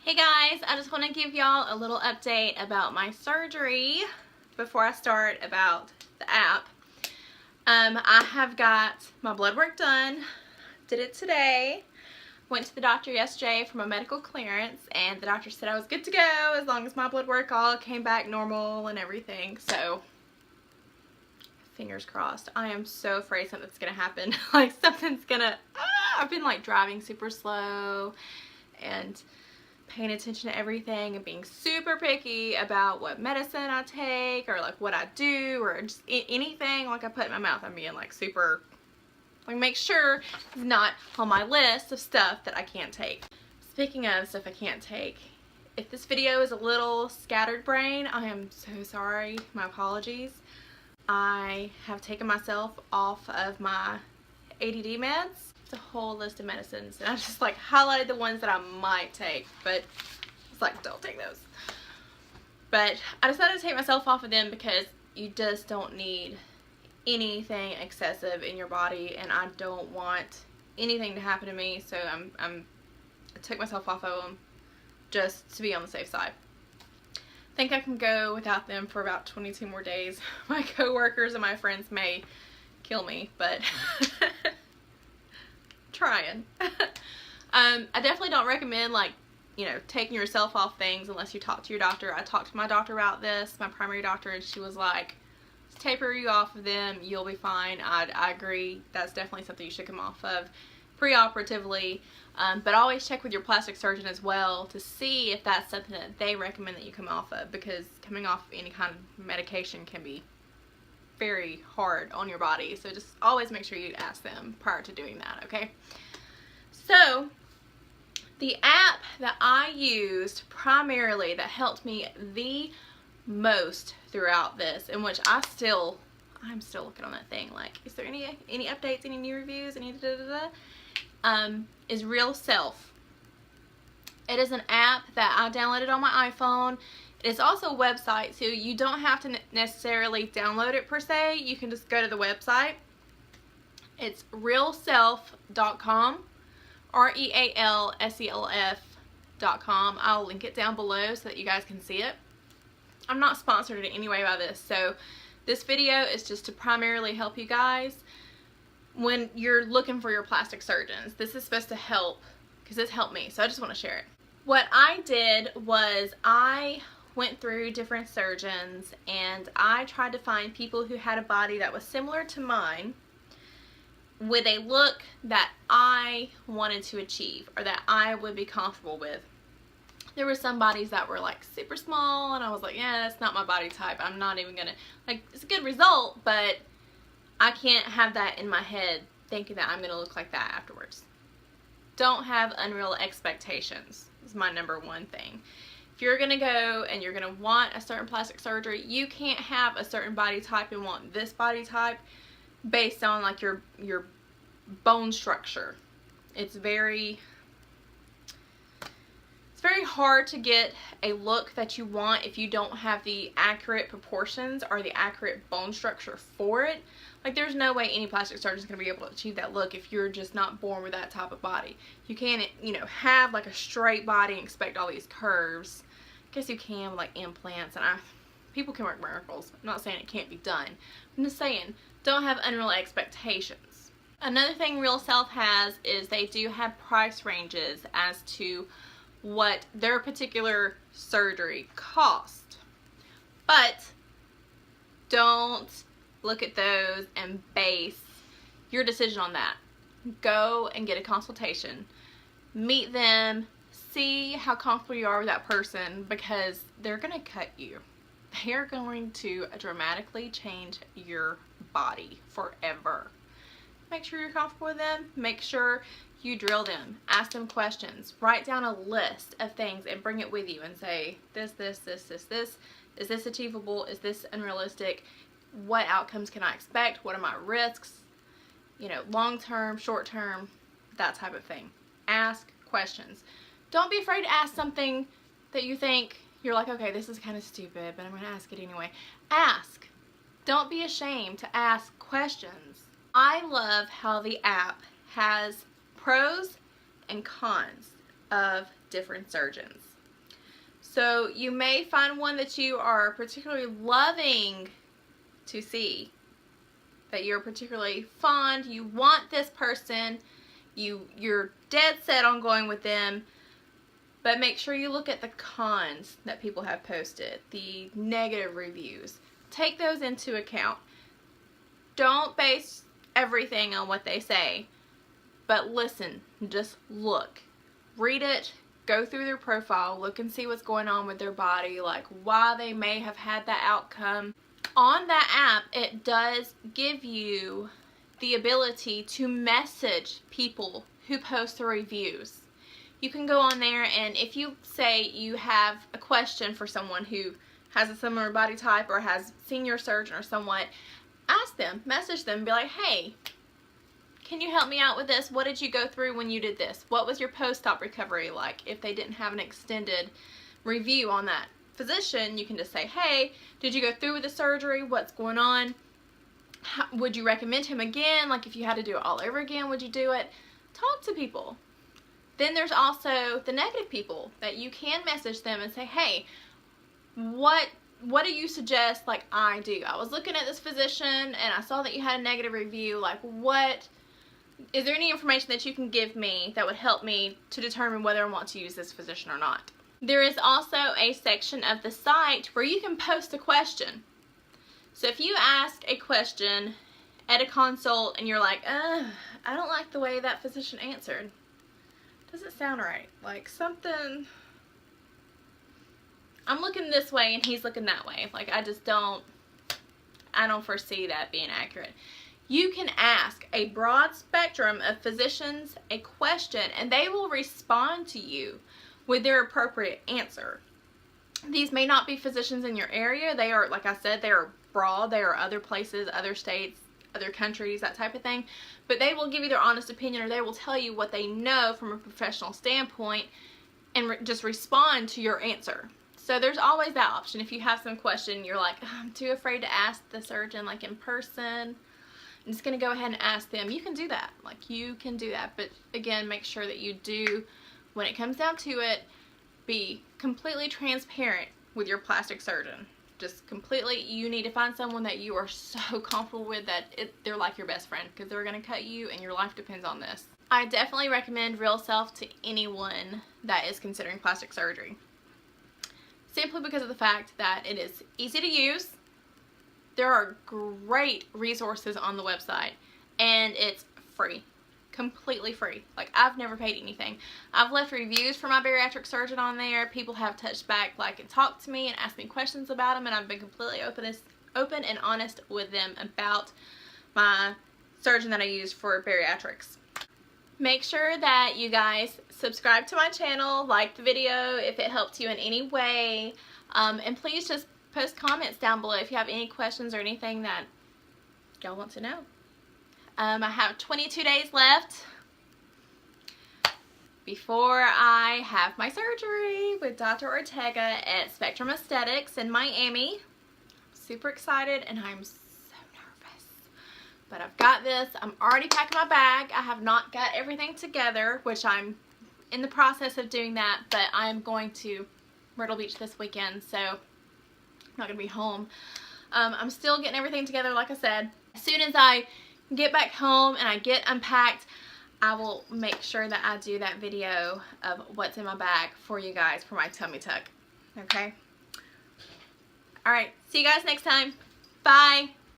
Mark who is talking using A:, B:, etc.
A: Hey guys, I just want to give y'all a little update about my surgery before I start about the app. I have got my blood work done, did it today, went to the doctor yesterday for my medical clearance, and the doctor said I was good to go as long as my blood work all came back normal and everything, so fingers crossed. I am so afraid something's gonna happen. Like something's gonna, I've been like driving super slow and paying attention to everything and being super picky about what medicine I take or like what I do or just anything like I put in my mouth. I'm being like super, like make sure it's not on my list of stuff that I can't take. Speaking of stuff I can't take, if this video is a little scattered brain, I am so sorry. My apologies. I have taken myself off of my ADD meds. It's a whole list of medicines, and I just like highlighted the ones that I might take, but it's like, don't take those. But I decided to take myself off of them because you just don't need anything excessive in your body, and I don't want anything to happen to me, so I took myself off of them just to be on the safe side. I think I can go without them for about 22 more days. My coworkers and my friends may kill me, but trying. I definitely don't recommend like, you know, taking yourself off things unless you talk to your doctor. I talked to my doctor about this, my primary doctor, and she was like, taper you off of them, you'll be fine. I agree. That's definitely something you should come off of preoperatively, but always check with your plastic surgeon as well to see if that's something that they recommend that you come off of, because coming off any kind of medication can be very hard on your body, so just always make sure you ask them prior to doing that, okay? So the app that I used primarily that helped me the most throughout this, in which I'm still looking on that thing like, is there any updates, any new reviews, any is Real Self. It is an app that I downloaded on my iPhone. It is also a website, so you don't have to necessarily download it per se. You can just go to the website. It's realself.com, REALSELF.com. I'll link it down below so that you guys can see it. I'm not sponsored in any way by this, so this video is just to primarily help you guys when you're looking for your plastic surgeons. This is supposed to help, because this helped me, so I just want to share it. What I did was I went through different surgeons and I tried to find people who had a body that was similar to mine with a look that I wanted to achieve or that I would be comfortable with. There were some bodies that were like super small and I was like, yeah, that's not my body type. I'm not even gonna, like, it's a good result, but I can't have that in my head thinking that I'm gonna look like that afterwards. Don't have unreal expectations is my number one thing. If you're gonna go and you're gonna want a certain plastic surgery, you can't have a certain body type and want this body type based on like your bone structure. It's very hard to get a look that you want if you don't have the accurate proportions or the accurate bone structure for it. Like, there's no way any plastic surgeon is going to be able to achieve that look if you're just not born with that type of body. You can't, you know, have like a straight body and expect all these curves. I guess you can with like implants, and people can work miracles. I'm not saying it can't be done. I'm just saying, don't have unreal expectations. Another thing Real Self has is they do have price ranges as to what their particular surgery cost. But don't look at those and base your decision on that. Go and get a consultation. Meet them. See how comfortable you are with that person, because they're going to cut you. They are going to dramatically change your body forever. Make sure you're comfortable with them. Make sure you drill them. Ask them questions. Write down a list of things and bring it with you and say, this. Is this achievable? Is this unrealistic? What outcomes can I expect? What are my risks? You know, long term, short term, that type of thing. Ask questions. Don't be afraid to ask something that you think you're like, okay, this is kind of stupid, but I'm going to ask it anyway. Ask. Don't be ashamed to ask questions. I love how the app has pros and cons of different surgeons. So you may find one that you are particularly loving to see, that you're particularly fond, you want this person, you're dead set on going with them, but make sure you look at the cons that people have posted, the negative reviews. Take those into account. Don't base everything on what they say, but listen, just look. Read it, go through their profile, look and see what's going on with their body, like why they may have had that outcome. On that app, it does give you the ability to message people who post the reviews. You can go on there, and if you say you have a question for someone who has a similar body type or has seen your surgeon or somewhat, ask them, message them, be like, hey, can you help me out with this? What did you go through when you did this? What was your post-op recovery like? If they didn't have an extended review on that physician, you can just say, hey, did you go through with the surgery? What's going on? Would you recommend him again? Like if you had to do it all over again, would you do it? Talk to people. Then there's also the negative people that you can message them and say, hey, what do you suggest like I do? I was looking at this physician and I saw that you had a negative review. Like is there any information that you can give me that would help me to determine whether I want to use this physician or not? There is also a section of the site where you can post a question. So if you ask a question at a consult and you're like, I don't like the way that physician answered. Doesn't sound right. Like something, I'm looking this way and he's looking that way. Like I don't foresee that being accurate. You can ask a broad spectrum of physicians a question and they will respond to you with their appropriate answer. These may not be physicians in your area. They are, like I said, they are broad. They are other places, other states, other countries, that type of thing. But they will give you their honest opinion, or they will tell you what they know from a professional standpoint and just respond to your answer. So there's always that option. If you have some question, you're like, I'm too afraid to ask the surgeon like in person, I'm just going to go ahead and ask them. You can do that. Like you can do that. But again, make sure that you do, when it comes down to it, be completely transparent with your plastic surgeon. Just completely, you need to find someone that you are so comfortable with that they're like your best friend, because they're going to cut you and your life depends on this. I definitely recommend Real Self to anyone that is considering plastic surgery. Simply because of the fact that it is easy to use. There are great resources on the website and it's free. Completely free. Like I've never paid anything. I've left reviews for my bariatric surgeon on there. People have touched back like and talked to me and asked me questions about them, and I've been completely open and honest with them about my surgeon that I use for bariatrics. Make sure that you guys subscribe to my channel, like the video if it helped you in any way, and please just post comments down below if you have any questions or anything that y'all want to know. I have 22 days left before I have my surgery with Dr. Ortega at Spectrum Aesthetics in Miami. I'm super excited and I'm so nervous. But I've got this. I'm already packing my bag. I have not got everything together, which I'm in the process of doing that, but I'm going to Myrtle Beach this weekend, so I'm not going to be home. I'm still getting everything together, like I said. As soon as I get back home and I get unpacked, I will make sure that I do that video of what's in my bag for you guys for my tummy tuck. Okay? Alright, see you guys next time. Bye!